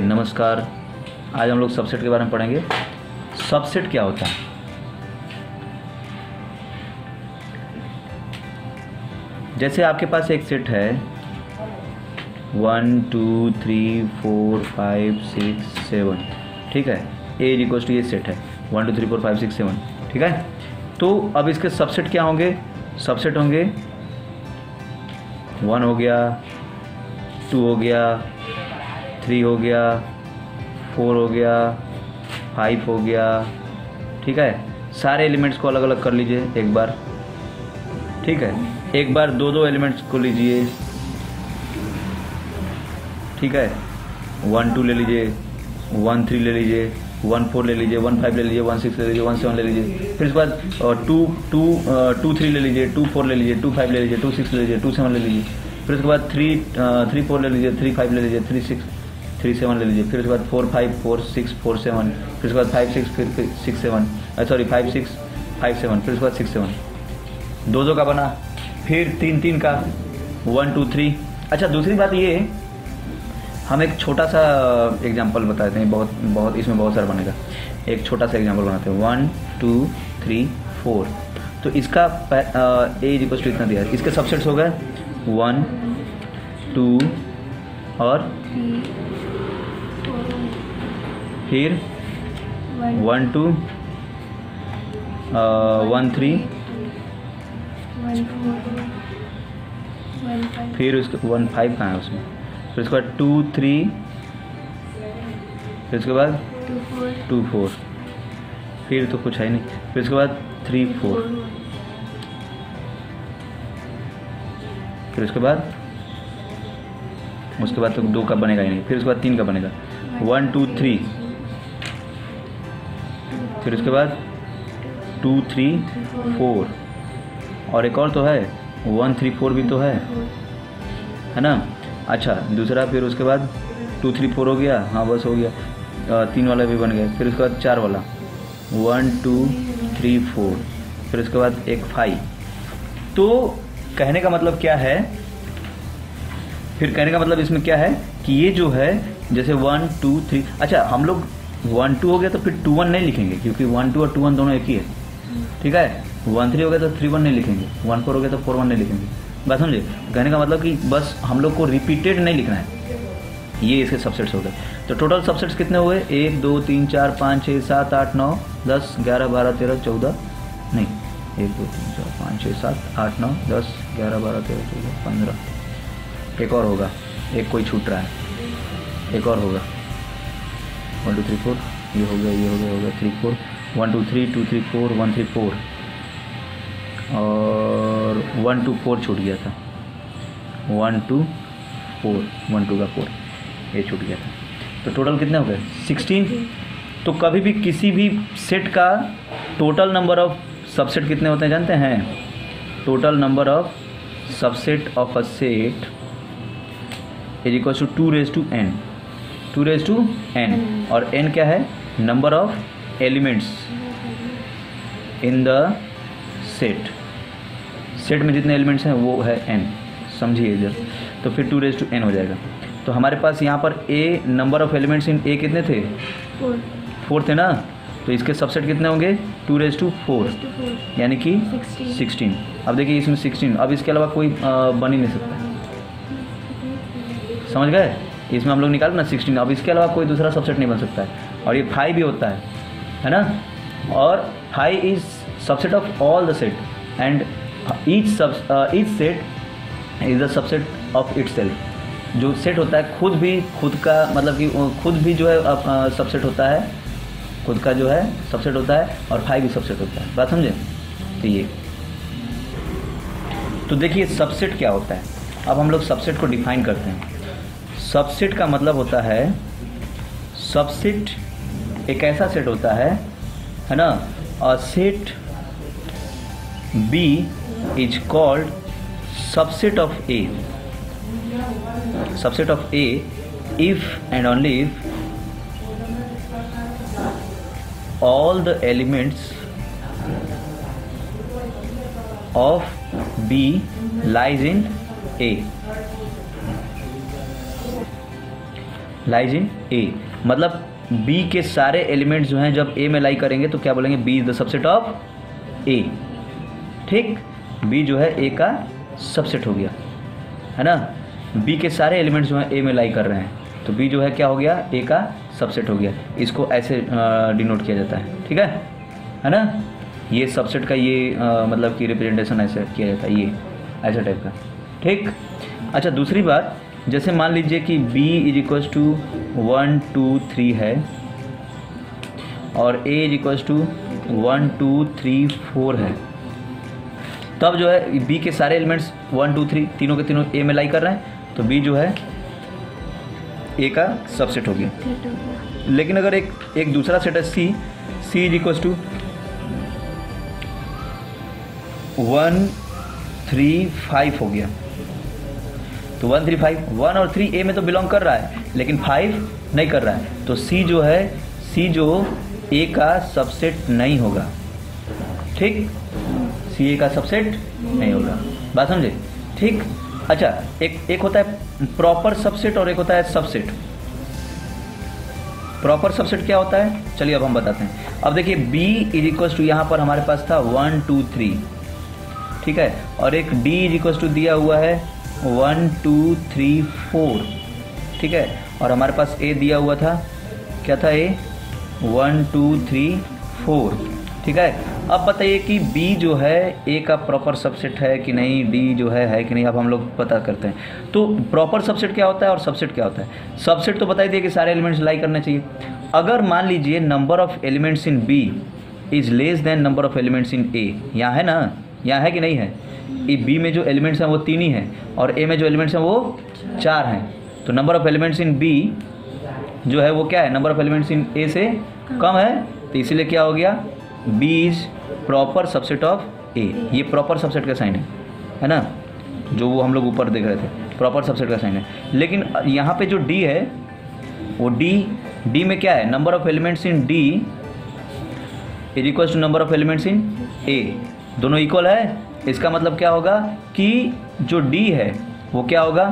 नमस्कार। आज हम लोग सबसेट के बारे में पढ़ेंगे। सबसेट क्या होता है? जैसे आपके पास एक सेट है 1 2 3 4 5 6 7, ठीक है। ए इज इक्वल टू ये सेट है 1 2 3 4 5 6 7, ठीक है। तो अब इसके सबसेट क्या होंगे? सबसेट होंगे 1 हो गया, 2 हो गया, 3 हो गया, 4 हो गया, 5 हो गया, ठीक है। सारे एलिमेंट्स को अलग अलग कर लीजिए एक बार, ठीक है। एक बार दो दो एलिमेंट्स को लीजिए, ठीक है। 1 2 ले लीजिए, 1 3 ले लीजिए, 1 4 ले लीजिए, 1 5 ले लीजिए, 1 6 ले लीजिए, 1 7 ले लीजिए। फिर उसके बाद 2 3 ले लीजिए, 2 4 ले लीजिए, 2 5 ले लीजिए, 2 6 ले लीजिए, 2 7 ले लीजिए। फिर उसके बाद 3 4 ले लीजिए, 3 5 ले लीजिए, 3 6 3 7 ले लीजिए। फिर उसके बाद 4 5 4 6 4 7, फिर उसके बाद 5 6 फिर 6 7, सॉरी 5 6 5 7, फिर उसके बाद 6 7। दो का बना, फिर 3 3 का 1 2 3। अच्छा, दूसरी बात ये, हम एक छोटा सा एग्जाम्पल बताते हैं। बहुत इसमें बहुत सारा बनेगा। एक छोटा सा एग्जाम्पल बनाते हैं 1 2 3 4। तो इसका ए इज इक्वल टू इतना दिया है। इसके सबसेट्स हो गए 1 2 और फिर 1 2 1 3, फिर उसके 1 5 कहाँ है उसमें, फिर उसके बाद 2 3, फिर उसके बाद 2 4, फिर तो कुछ है नहीं। फिर उसके बाद 3 4, फिर उसके बाद तो 2 का बनेगा ही नहीं। फिर उसके बाद 3 का बनेगा 1 2 3, फिर उसके बाद 2 3 4, और एक और तो है 1 3 4 भी तो है ना। अच्छा, दूसरा फिर उसके बाद 2 3 4 हो गया, हाँ बस हो गया। 3 वाला भी बन गया। फिर उसके बाद 4 वाला 1 2 3 4, फिर उसके बाद एक 5। तो कहने का मतलब क्या है? फिर कहने का मतलब इसमें क्या है कि ये जो है जैसे 1 2 3, अच्छा हम लोग 1 2 हो गया तो फिर 2 1 नहीं लिखेंगे, क्योंकि 1 2 और 2 1 दोनों एक ही है, ठीक है। 1 3 हो गया तो 3 1 नहीं लिखेंगे, 1 4 हो गया तो 4 1 नहीं लिखेंगे। बात समझे? कहने का मतलब कि बस हम लोग को रिपीटेड नहीं लिखना है। ये इसके सबसेट्स हो गए। तो टोटल सबसेट्स कितने हुए? 1 2 3 4 5 6 7 8 9 10 11 12 13 14, नहीं 1 2 3 4 5 6 7 8 9 10 11 12 13 14 15। एक और होगा, एक कोई छूट रहा है, एक और होगा 1 2 3 4, ये हो गया, ये हो गया, हो गया 3 4 1 2 3 2 3 4 1 3 4, और 1 2 4 छूट गया था, 1 2 4 1 2 का 4 ये छूट गया था। तो टोटल कितने हो गए? 16। तो कभी भी किसी भी सेट का टोटल नंबर ऑफ सबसेट कितने होते हैं जानते हैं? Total number of subset of a set is equal to 2 raised to n, 2 raised to n। और n क्या है? Number of elements in the set. Set में जितने एलिमेंट्स हैं वो है n, समझिए इधर। तो फिर 2 raised to n हो जाएगा। तो हमारे पास यहाँ पर a number of elements in a कितने थे? 4 थे ना। तो इसके सबसेट कितने होंगे? 2 raised to 4, यानी कि 16। अब देखिए इसमें 16, अब इसके अलावा कोई बन ही नहीं सकता, समझ गए? इसमें हम लोग निकाल ना 16, अब इसके अलावा कोई दूसरा सबसेट नहीं बन सकता है। और ये 5 भी होता है ना। और 5 is subset of all the set, and each set is the subset of itself. जो सेट होता है खुद का मतलब कि खुद भी जो है सबसेट होता है, खुद का जो है सबसेट होता है, और 5 भी सबसेट होता है। बात समझे? तो ये, तो देखिए सबसेट क्या होता है। अब हम लोग सबसेट को डिफाइन करते हैं। सबसेट का मतलब होता है, सबसेट एक ऐसा सेट होता है ना। A set B is called subset of A, subset of A if and only if all the elements of B lies in A। Lies in A, मतलब बी के सारे एलिमेंट्स जो हैं जब ए में लाई करेंगे तो क्या बोलेंगे, B is the subset of A. ठीक, बी जो है ए का सबसेट हो गया, है ना। बी के सारे एलिमेंट्स जो हैं ए में लाई कर रहे हैं तो बी जो है क्या हो गया, ए का सबसेट हो गया। इसको ऐसे डिनोट किया जाता है, ठीक है ना। ये सबसेट का ये मतलब कि रिप्रेजेंटेशन ऐसे किया जाता है, ये ऐसा टाइप का। ठीक, अच्छा दूसरी बात, जैसे मान लीजिए कि b इज इक्वल्स टू 1 2 3 है और a इज इक्वल्स टू 1 2 3 4 है, तब जो है b के सारे एलिमेंट्स 1 2 3 तीनों के तीनों a में लाई कर रहे हैं तो b जो है a का सबसेट हो गया। लेकिन अगर एक दूसरा सेट है c इज इक्वल्स टू 1 3 5 हो गया, तो 1 3 5, 1 और 3 ए में तो बिलोंग कर रहा है लेकिन 5 नहीं कर रहा है, तो सी जो है, सी जो ए का सबसेट नहीं होगा। ठीक, सी ए का सबसेट नहीं होगा, बात समझे। ठीक, अच्छा एक होता है प्रॉपर सबसेट और एक होता है सबसेट। प्रॉपर सबसेट क्या होता है, चलिए अब हम बताते हैं। अब देखिए b इज इक्वल्स टू, यहाँ पर हमारे पास था 1 2 3, ठीक है, और एक d इज इक्वल्स टू दिया हुआ है 1 2 3 4, ठीक है, और हमारे पास a दिया हुआ था, क्या था a 1 2 3 4, ठीक है। अब बताइए कि b जो है a का प्रॉपर सबसेट है कि नहीं, d जो है कि नहीं, अब हम लोग पता करते हैं। तो प्रॉपर सबसेट क्या होता है और सबसेट क्या होता है। सबसेट तो बता दिए कि सारे एलिमेंट्स लाई करने चाहिए। अगर मान लीजिए number of elements in b is less than number of elements in a, यहाँ है ना, यहाँ है कि नहीं है, बी में जो एलिमेंट्स हैं वो 3 ही हैं और ए में जो एलिमेंट्स हैं वो 4 हैं, तो number of elements in B जो है वो क्या है, number of elements in A से कम है, तो इसीलिए क्या हो गया, B is proper subset of A. ये प्रॉपर सबसेट का साइन है ना, जो वो हम लोग ऊपर देख रहे थे, प्रॉपर सबसेट का साइन है। लेकिन यहाँ पे जो डी है वो डी में क्या है, number of elements in D is equal to number of elements in A, दोनों इक्वल है। इसका मतलब क्या होगा कि जो D है वो क्या होगा,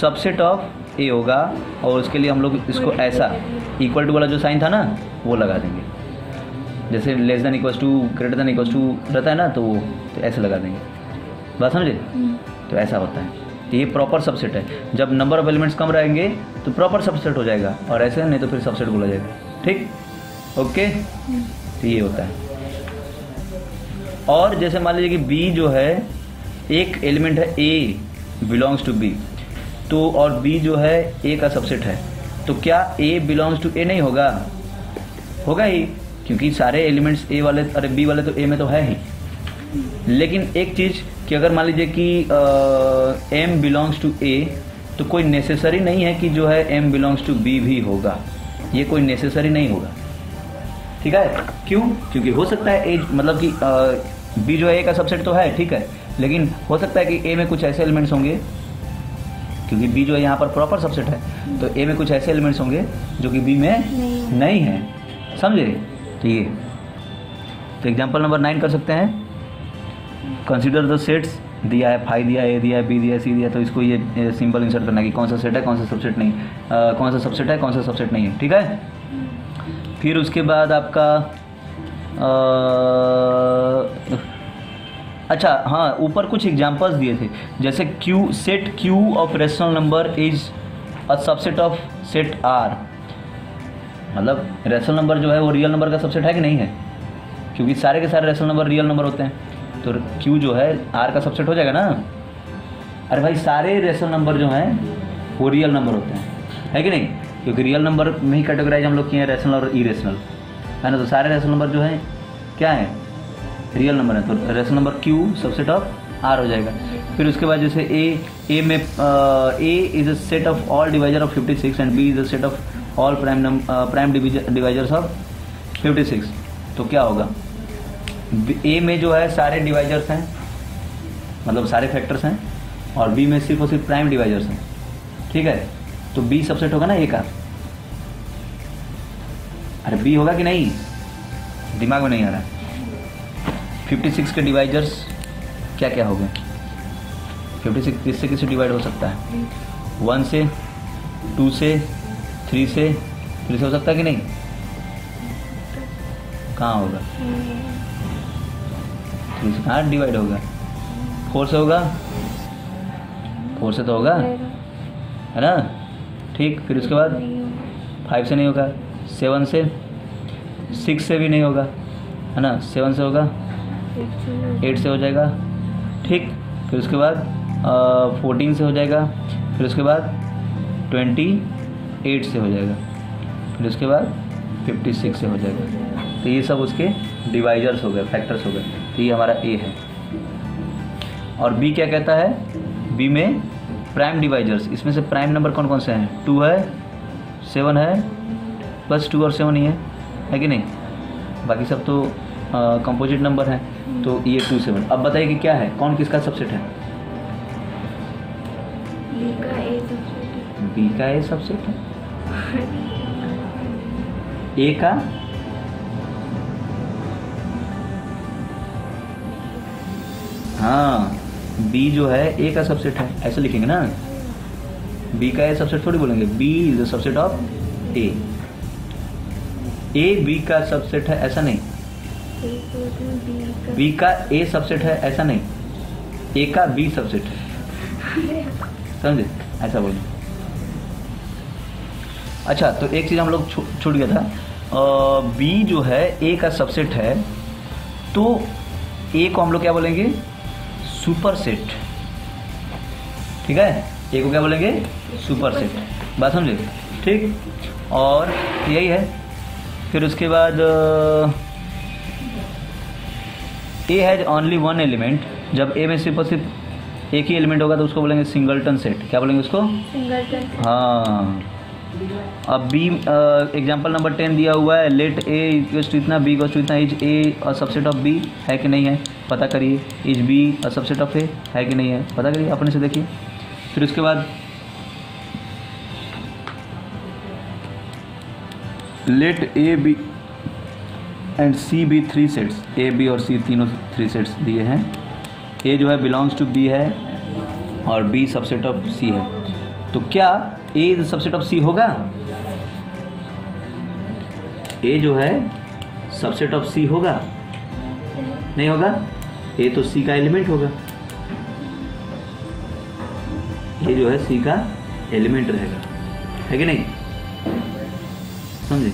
सबसेट ऑफ A होगा, और उसके लिए हम लोग इसको ऐसा इक्वल टू वाला जो साइन था ना वो लगा देंगे, जैसे less than equals to greater than equals to रहता है ना, तो वो तो ऐसे लगा देंगे, बात समझे। तो ऐसा होता है, तो ये प्रॉपर सबसेट है। जब नंबर ऑफ एलिमेंट्स कम रहेंगे तो प्रॉपर सबसेट हो जाएगा, और ऐसे नहीं तो फिर सबसेट बोला जाएगा। ठीक, ओके, तो ये होता है। और जैसे मान लीजिए कि B जो है एक एलिमेंट है A बिलोंग्स टू B, तो और B जो है A का सबसेट है, तो क्या A बिलोंग्स टू A नहीं होगा, होगा ही, क्योंकि सारे एलिमेंट्स A वाले, अरे B वाले तो A में तो है ही। लेकिन एक चीज़ कि अगर मान लीजिए कि M बिलोंग्स टू A, तो कोई नेसेसरी नहीं है कि जो है M बिलोंग्स टू B भी होगा, ये कोई नेसेसरी नहीं होगा। ठीक है, क्यों, क्योंकि हो सकता है A मतलब कि B जो है A का सबसेट तो है, ठीक है, लेकिन हो सकता है कि A में कुछ ऐसे एलिमेंट्स होंगे, क्योंकि B जो है यहाँ पर प्रॉपर सबसेट है, तो A में कुछ ऐसे एलिमेंट्स होंगे जो कि B में नहीं है, समझे। तो ये तो एग्जांपल नंबर 9 कर सकते हैं। कंसीडर द सेट्स, दिया है फाई दिया है, A दिया है, B दिया है, C दिया है, तो इसको ये सिंपल इंसर्ट करना कि कौन सा सेट है कौन सा सबसेट नहीं, कौन सा सबसेट है कौन सा सबसेट नहीं है, ठीक है। फिर उसके बाद आपका अच्छा हाँ, ऊपर कुछ एग्जांपल्स दिए थे, जैसे Q, set Q of rational number is a subset of set R, मतलब रेशनल नंबर जो है वो रियल नंबर का सबसेट है कि नहीं है, क्योंकि सारे के सारे रेशनल नंबर रियल नंबर होते हैं, तो Q जो है R का सबसेट हो जाएगा ना। अरे भाई सारे रेशनल नंबर जो हैं वो रियल नंबर होते हैं, है कि नहीं, क्योंकि रियल नंबर में ही कैटेगराइज हम लोग किए हैं रेशनल और इरेशनल, है ना, तो सारे रेशनल नंबर जो हैं क्या है, रियल नंबर है, तो rational number Q subset of R हो जाएगा। फिर उसके बाद जैसे A में A is a set of all divisor of 56 and B is a set of all prime divisors of 56, तो क्या होगा, A में जो है सारे डिवाइजर्स हैं, मतलब सारे फैक्टर्स हैं, और B में सिर्फ और सिर्फ प्राइम डिवाइजर्स हैं, ठीक है, तो B सबसेट होगा ना A का। अरे B होगा कि नहीं, दिमाग में नहीं आ रहा। 56 के डिवाइजर्स क्या क्या हो गए, 56 किससे किससे डिवाइड हो सकता है, 1 से, 2 से, 3 से हो सकता है कि नहीं? कहाँ होगा? 3 से कहाँ डिवाइड होगा? 4 से होगा? 4 से तो होगा, है ना? ठीक, फिर उसके बाद 5 से नहीं होगा, 7 से, 6 से भी नहीं होगा, है ना? 7 से होगा, 8 से हो जाएगा, ठीक। फिर उसके बाद 14 से हो जाएगा, फिर उसके बाद 28 से हो जाएगा, फिर उसके बाद 56 से हो जाएगा। तो ये सब उसके डिवाइजर्स हो गए, फैक्टर्स हो गए। तो ये हमारा ए है। और बी क्या कहता है? बी में प्राइम डिवाइजर्स, इसमें से प्राइम नंबर कौन कौन से हैं? 2 है, 7 है, बस 2 और 7 ही है कि नहीं? बाकी सब तो कंपोजिट नंबर है। तो ये 2 7। अब बताइए कि क्या है, कौन किसका सबसेट है? बी का ए सबसेट है। ए का हाँ, बी जो है ए का सबसेट है, ऐसे लिखेंगे ना। बी का ए सबसेट थोड़ी बोलेंगे, B is the subset of A B का सबसेट है, ऐसा नहीं। बी का ए सबसेट है, ऐसा नहीं। ए का बी सबसेट है, समझे? ऐसा बोलिए। अच्छा, तो एक चीज हम लोग छूट गया था, बी जो है ए का सबसेट है, तो ए को हम लोग क्या बोलेंगे? सुपर सेट, ठीक है? ए को क्या बोलेंगे? Super set. बात समझे? ठीक, और यही है। फिर उसके बाद A has only one element. जब ए में सिर्फ एक ही एलिमेंट होगा तो उसको बोलेंगे सिंगलटन सेट। क्या बोलेंगे उसको? सिंगलटन। हाँ। अब बी एग्जाम्पल नंबर 10 दिया हुआ है, लेट ए इक्वल्स टू इतना, बी इक्वल्स टू इतना, is A a subset of B, है कि नहीं है? पता करिए। Is B a subset of A, है कि नहीं है? पता करिए, अपने से देखिए। फिर उसके बाद let A B and C B 3 sets. A B और सी तीनों 3 सेट्स दिए हैं। ए जो है बिलोंग्स टू बी है और बी सबसेट ऑफ सी है। तो क्या ए इज सबसेट ऑफ सी होगा? ए जो है सबसेट ऑफ सी होगा? नहीं होगा। ए तो सी का एलिमेंट होगा, ए जो है सी का एलिमेंट रहेगा, है कि नहीं? समझे?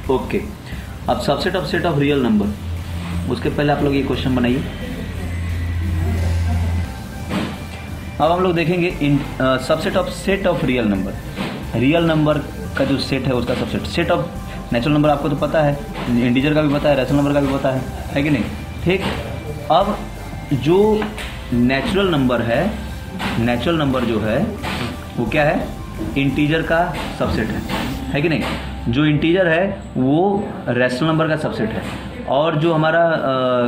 ओके। अब subset of set of real number, उसके पहले आप लोग ये क्वेश्चन बनाइए। अब हम लोग देखेंगे subset of set of real number. Real number का जो सेट है उसका subset. Set of natural number आपको तो पता है, इंटीजर का भी पता है, रैशनल नंबर का भी पता है कि नहीं? ठीक। अब जो नेचुरल नंबर है, नेचुरल नंबर जो है वो क्या है? इंटीजर का सबसेट है कि नहीं? जो इंटीजर है वो रैशनल नंबर का सबसेट है, और जो हमारा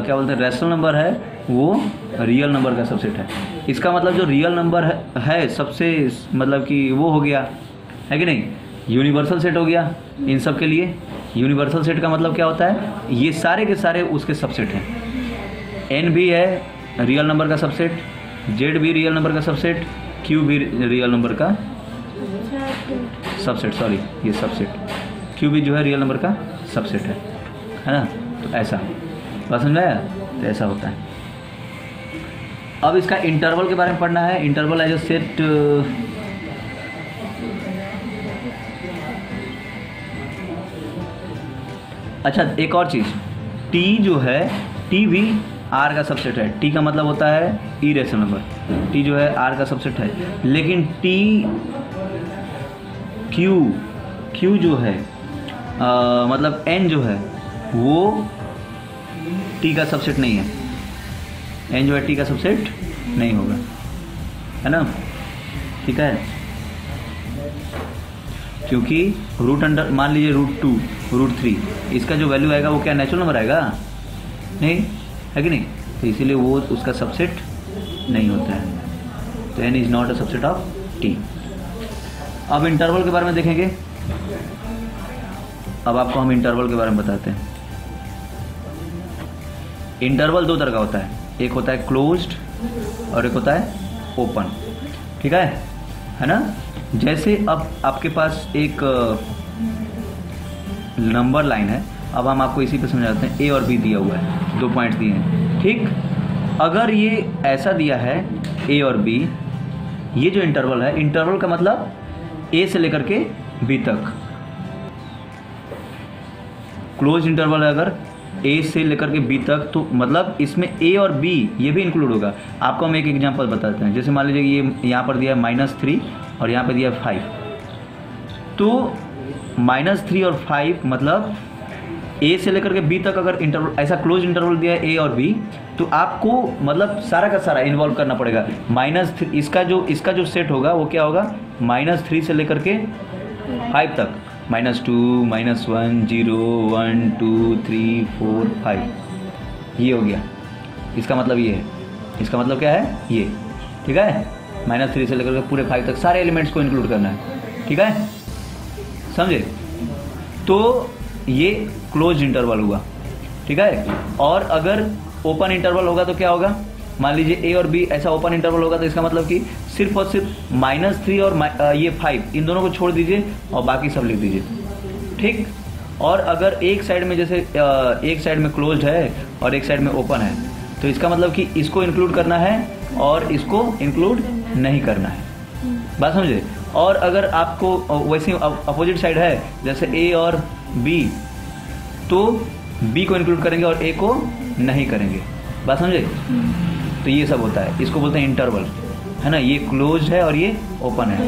क्या बोलते हैं रैशनल नंबर है वो रियल नंबर का सबसेट है। इसका मतलब जो रियल नंबर है सबसे मतलब कि वो हो गया, है कि नहीं? यूनिवर्सल सेट हो गया इन सब के लिए। यूनिवर्सल सेट का मतलब क्या होता है? ये सारे के सारे उसके सबसेट हैं। एन भी है रियल नंबर का सबसेट, जेड भी रियल नंबर का सबसेट, क्यू भी रियल नंबर का सबसेट, सॉरी ये सबसेट, क्यू भी जो है रियल नंबर का सबसेट है ना? तो ऐसा बात समझ आया? तो ऐसा होता है। अब इसका इंटरवल के बारे में पढ़ना है। इंटरवल एज अ सेट, अच्छा एक और चीज़, टी जो है, टी भी आर का सबसेट है। टी का मतलब होता है इरेशनल नंबर, टी जो है आर का सबसेट है। लेकिन टी क्यू जो है मतलब एन जो है वो टी का सबसेट नहीं है। एन जो है टी का सबसेट नहीं होगा, है ना? ठीक है, क्योंकि रूट अंडर मान लीजिए √2 √3, इसका जो वैल्यू आएगा वो क्या नेचुरल नंबर आएगा? नहीं, है कि नहीं? तो इसीलिए वो उसका सबसेट नहीं होता है। तो N is not a subset of T. अब इंटरवल के बारे में देखेंगे। अब आपको हम इंटरवल के बारे में बताते हैं। इंटरवल दो तरह का होता है, एक होता है क्लोज्ड और एक होता है ओपन, ठीक है ना। जैसे अब आपके पास एक नंबर लाइन है, अब हम आपको इसी पे समझाते हैं। ए और बी दिया हुआ है, 2 पॉइंट्स दिए हैं, ठीक। अगर ये ऐसा दिया है ए और बी, ये जो इंटरवल है, इंटरवल का मतलब ए से लेकर के बी तक। क्लोज इंटरवल है अगर ए से लेकर के बी तक, तो मतलब इसमें ए और बी ये भी इंक्लूड होगा। आपको हम एक एग्जांपल बताते हैं। जैसे मान लीजिए ये यहाँ पर दिया है -3 और यहाँ पे दिया है 5, तो -3 और 5 मतलब ए से लेकर के बी तक अगर इंटरवल ऐसा क्लोज इंटरवल दिया है ए और बी, तो आपको मतलब सारा का सारा इन्वॉल्व करना पड़ेगा। -3 इसका जो सेट होगा वो क्या होगा, -3 से लेकर के 5 तक, -2, -1, 0, 1, 2, 3, 4, 5, ये हो गया। इसका मतलब ये है, इसका मतलब क्या है ये, ठीक है। -3 से लेकर के पूरे 5 तक सारे एलिमेंट्स को इंक्लूड करना है, ठीक है, समझे। तो ये क्लोज इंटरवल हुआ, ठीक है। और अगर ओपन इंटरवल होगा तो क्या होगा, मान लीजिए ए और बी ऐसा ओपन इंटरवल होगा, तो इसका मतलब कि सिर्फ और सिर्फ -3 और ये 5 इन दोनों को छोड़ दीजिए और बाकी सब लिख दीजिए, ठीक। और अगर एक साइड में जैसे एक साइड में क्लोज्ड है और एक साइड में ओपन है, तो इसका मतलब कि इसको इंक्लूड करना है और इसको इंक्लूड नहीं करना है, बात समझे। और अगर आपको वैसे अपोजिट साइड है, जैसे ए और बी, तो बी को इंक्लूड करेंगे और ए को नहीं करेंगे, बात समझे। तो ये सब होता है, इसको बोलते हैं इंटरवल, है ना। ये क्लोज है और ये ओपन है।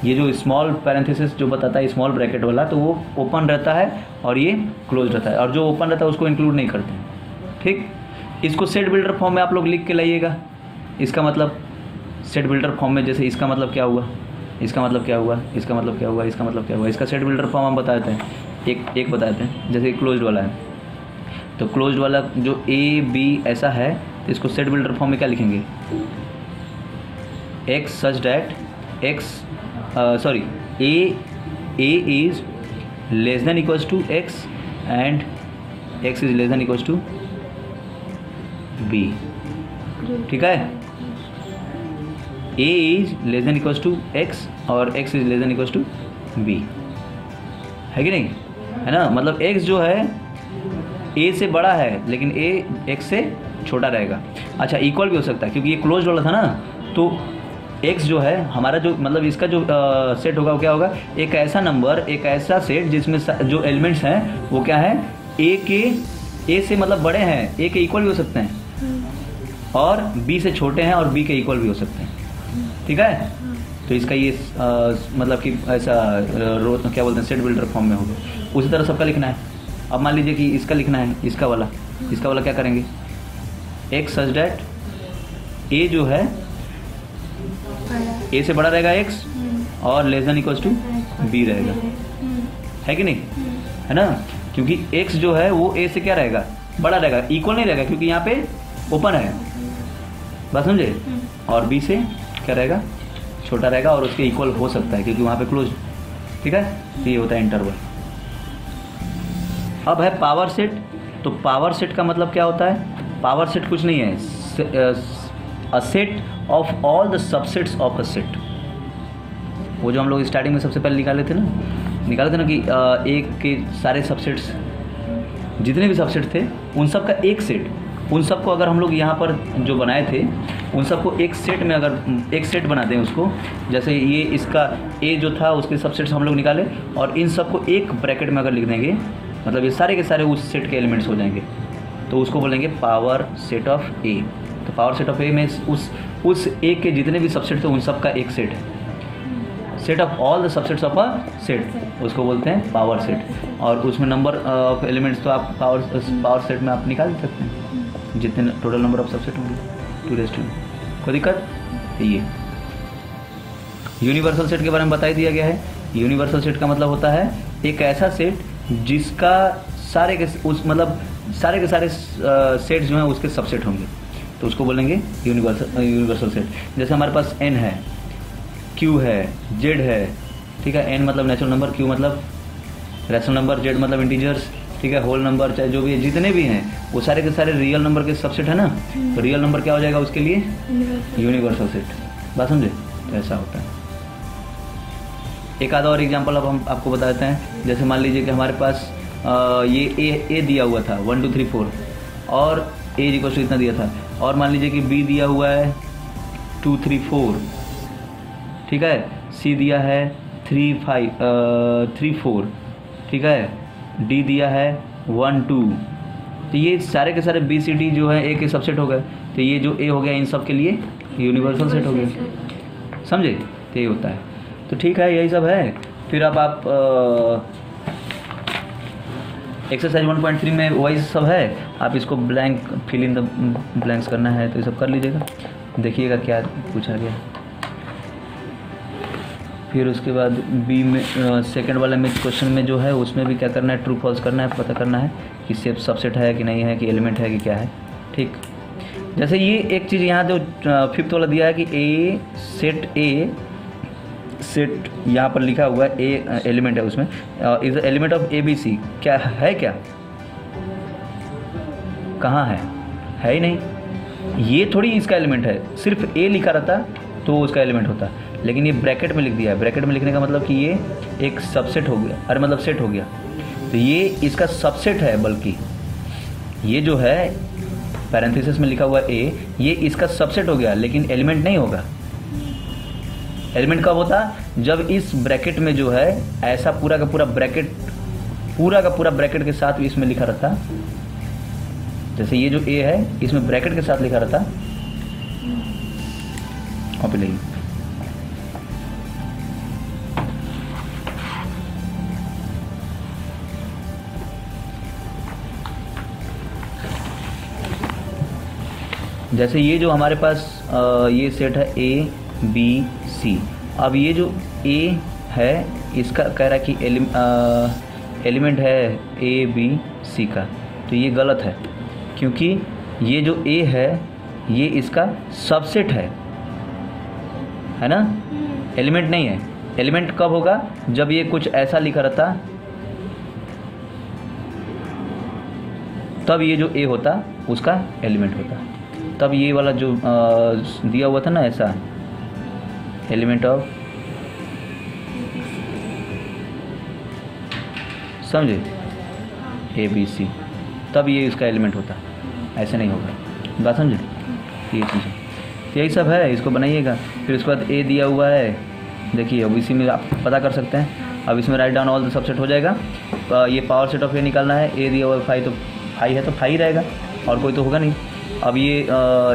ये जो स्मॉल पैरेंथेसिस जो बताता है स्मॉल ब्रैकेट वाला, तो वो ओपन रहता है और ये क्लोज रहता है, और जो ओपन रहता है उसको इंक्लूड नहीं करते हैं, ठीक। इसको सेट बिल्डर फॉर्म में आप लोग लिख के लाइएगा। इसका मतलब सेट बिल्डर फॉर्म में, जैसे इसका मतलब क्या हुआ, इसका मतलब क्या हुआ, इसका मतलब क्या हुआ, इसका मतलब क्या हुआ, इसका सेट बिल्डर फॉर्म हम बताते हैं, एक बताते हैं। जैसे क्लोज्ड वाला है, तो क्लोज्ड वाला जो ए बी ऐसा है, तो इसको सेट बिल्डर फॉर्म में क्या लिखेंगे, x such that a is less than equals to x and x is less than equals to b, ठीक है। a is less than equals to x और x is less than equals to b, है कि नहीं, है ना। मतलब x जो है a से बड़ा है लेकिन a x से छोटा रहेगा। अच्छा, इक्वल भी हो सकता है क्योंकि ये क्लोज वाला था ना, तो x जो है हमारा जो मतलब इसका जो सेट होगा वो क्या होगा, एक ऐसा नंबर, एक ऐसा सेट जिसमें जो एलिमेंट्स हैं वो क्या है, a से मतलब बड़े हैं, a के इक्वल भी हो सकते हैं, और b से छोटे हैं और b के इक्वल भी हो सकते हैं, ठीक है। तो इसका ये मतलब कि ऐसा क्या बोलते हैं, सेट बिल्डर फॉर्म में होगा। उसी तरह सबका लिखना है। अब मान लीजिए कि इसका लिखना है, इसका वाला क्या करेंगे, x सच डैट a जो है a से बड़ा रहेगा x और less than equals to b रहेगा, है कि नहीं, है ना। क्योंकि x जो है वो a से क्या रहेगा, बड़ा रहेगा, इक्वल नहीं रहेगा क्योंकि यहाँ पे ओपन है, बात समझे। और b से क्या रहेगा, छोटा रहेगा और उसके इक्वल हो सकता है क्योंकि वहाँ पे क्लोज, ठीक है। तो ये होता है इंटरवल। अब है पावर सेट। तो पावर सेट का मतलब क्या होता है, पावर सेट कुछ नहीं है, a set of all the subsets of a set. वो जो हम लोग स्टार्टिंग में सबसे पहले निकाले थे ना कि एक के सारे सबसेट्स, जितने भी सबसेट थे उन सब का एक सेट, उन सबको अगर हम लोग यहाँ पर जो बनाए थे उन सबको एक सेट में अगर एक सेट बना दें उसको, जैसे ये इसका ए जो था उसके सबसेट्स हम लोग निकाले और इन सबको एक ब्रैकेट में अगर लिख देंगे, मतलब ये सारे के सारे उस सेट के एलिमेंट्स हो जाएंगे, तो उसको बोलेंगे पावर सेट ऑफ ए। तो पावर सेट ऑफ ए में उस ए के जितने भी सबसेट थे उन सब का एक सेट है, set of all the subsets of a set, उसको बोलते हैं पावर सेट। और उसमें नंबर ऑफ एलिमेंट्स तो आप पावर सेट में आप निकाल सकते हैं, जितने टोटल नंबर ऑफ सबसेट होंगे 2 कोई दिक्कत। ये यूनिवर्सल सेट के बारे में बता ही दिया गया है। यूनिवर्सल सेट का मतलब होता है एक ऐसा सेट जिसका सारे के सारे सेट जो हैं उसके सबसेट होंगे, तो उसको बोलेंगे यूनिवर्सल सेट। जैसे हमारे पास n है, q है, z है, ठीक है। n मतलब नेचुरल नंबर, q मतलब रैशनल नंबर, जेड मतलब इंटीजर्स, ठीक है, होल नंबर चाहे जो भी है, जितने भी हैं वो सारे के सारे रियल नंबर के सबसेट है ना, तो रियल नंबर क्या हो जाएगा उसके लिए, यूनिवर्सल सेट। बात समझे, तो ऐसा होता है। एक आधा और एग्जांपल अब हम आपको बता देते हैं। जैसे मान लीजिए कि हमारे पास ये ए दिया हुआ था 1 2 3 4 और ए इक्वल टू इतना दिया था, और मान लीजिए कि बी दिया हुआ है 2 3 4, ठीक है, सी दिया है 3 4, ठीक है, डी दिया है 1 2, तो ये सारे के सारे बी सी डी जो है ए के सबसेट हो गए, तो ये जो ए हो गया इन सब के लिए यूनिवर्सल सेट हो गया, समझे, तो ये होता है। तो ठीक है, यही सब है। फिर अब आप एक्सरसाइज 1.3 में वही सब है, आप इसको blank fill in the blanks करना है तो ये सब कर लीजिएगा, देखिएगा क्या पूछा गया। फिर उसके बाद बी में सेकंड वाले में क्वेश्चन में जो है उसमें भी क्या करना है, ट्रू फॉल्स करना है, पता करना है कि सेट सबसेट है कि नहीं है, कि एलिमेंट है कि क्या है, ठीक। जैसे ये एक चीज़ यहाँ जो फिफ्थ वाला दिया है कि ए सेट यहाँ पर लिखा हुआ है ए एलिमेंट है उसमें, is the element of A B C, क्या है, क्या कहाँ है ही नहीं, ये थोड़ी इसका एलिमेंट है, सिर्फ ए लिखा रहता तो उसका एलिमेंट होता, लेकिन ये ब्रैकेट में लिख दिया है। ब्रैकेट में लिखने का मतलब कि ये एक सबसेट हो गया, अरे मतलब सेट हो गया, तो ये इसका सबसेट है, बल्कि ये जो है पैरेंथेसिस में लिखा हुआ ए, ये इसका सबसेट हो गया, लेकिन एलिमेंट नहीं होगा। एलिमेंट कब होता, जब इस ब्रैकेट में जो है ऐसा पूरा का पूरा ब्रैकेट के साथ इसमें लिखा रहता, जैसे ये जो ए है इसमें ब्रैकेट के साथ लिखा रहता, कॉपी लेंगे, जैसे ये जो हमारे पास ये सेट है ए बी सी, अब ये जो ए है इसका कह रहा है कि एलिमेंट है ए बी सी का, तो ये गलत है, क्योंकि ये जो ए है ये इसका सबसेट है ना, एलिमेंट नहीं है। एलिमेंट कब होगा, जब ये कुछ ऐसा लिखा रहता, तब ये जो ए होता उसका एलिमेंट होता, तब ये वाला जो दिया हुआ था ना ऐसा, एलिमेंट ऑफ, समझे, ए बी सी, तब ये इसका एलिमेंट होता, ऐसे नहीं होगा। बात समझे, ये चीज़ है, तो यही सब है, इसको बनाइएगा। फिर उसके बाद ए दिया हुआ है, देखिए अब इसी में आप पता कर सकते हैं, अब इसमें write down all the subset हो जाएगा। ये पावर सेट ऑफ ए निकालना है, ए दिया हुआ है 5, तो 5 है तो 5 ही रहेगा, और कोई तो होगा नहीं। अब ये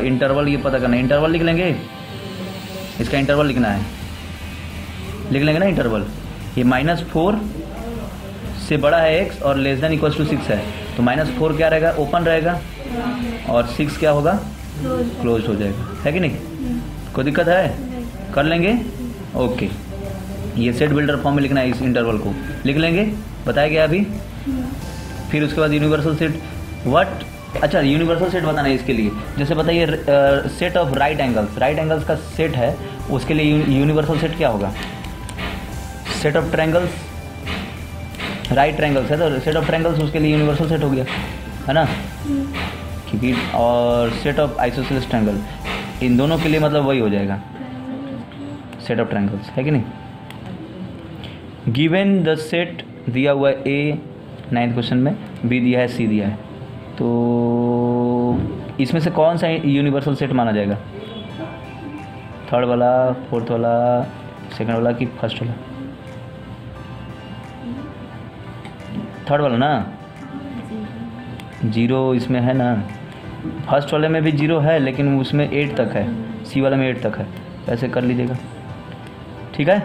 इंटरवल ये पता करना है, इंटरवल लिख लेंगे, इसका इंटरवल लिखना है, लिख लेंगे ना इंटरवल, ये -4 से बड़ा है x और लेस देन इक्वल्स टू 6 है, तो -4 क्या रहेगा, ओपन रहेगा, और 6 क्या होगा, क्लोज हो जाएगा, है कि नहीं, कोई दिक्कत है, कर लेंगे, ओके। ये सेट बिल्डर फॉर्म में लिखना है, इस इंटरवल को लिख लेंगे, बताया गया अभी। फिर उसके बाद यूनिवर्सल सेट, व्हाट, अच्छा यूनिवर्सल सेट बताना है इसके लिए, जैसे बताइए सेट ऑफ राइट एंगल्स का सेट है, उसके लिए यूनिवर्सल सेट क्या होगा, set of triangles, right triangles है तो सेट ऑफ ट्रायंगल्स उसके लिए यूनिवर्सल सेट हो गया, है ना, क्योंकि और सेट ऑफ आइसोसेलेस ट्रायंगल, इन दोनों के लिए मतलब वही हो जाएगा, सेट ऑफ ट्रायंगल्स, है कि नहीं। गिवन द सेट दिया हुआ है ए 9th क्वेश्चन में, बी दिया है, सी दिया है, तो इसमें से कौन सा यूनिवर्सल सेट माना जाएगा, थर्ड वाला, फोर्थ वाला, सेकंड वाला कि फर्स्ट वाला, थर्ड वाला ना, 0 इसमें है ना, फर्स्ट वाले में भी 0 है लेकिन उसमें 8 तक है, सी वाले में 8 तक है, ऐसे कर लीजिएगा, ठीक है।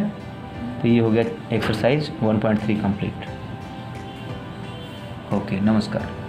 तो ये हो गया एक्सरसाइज 1.3 कंप्लीट। ओके, नमस्कार।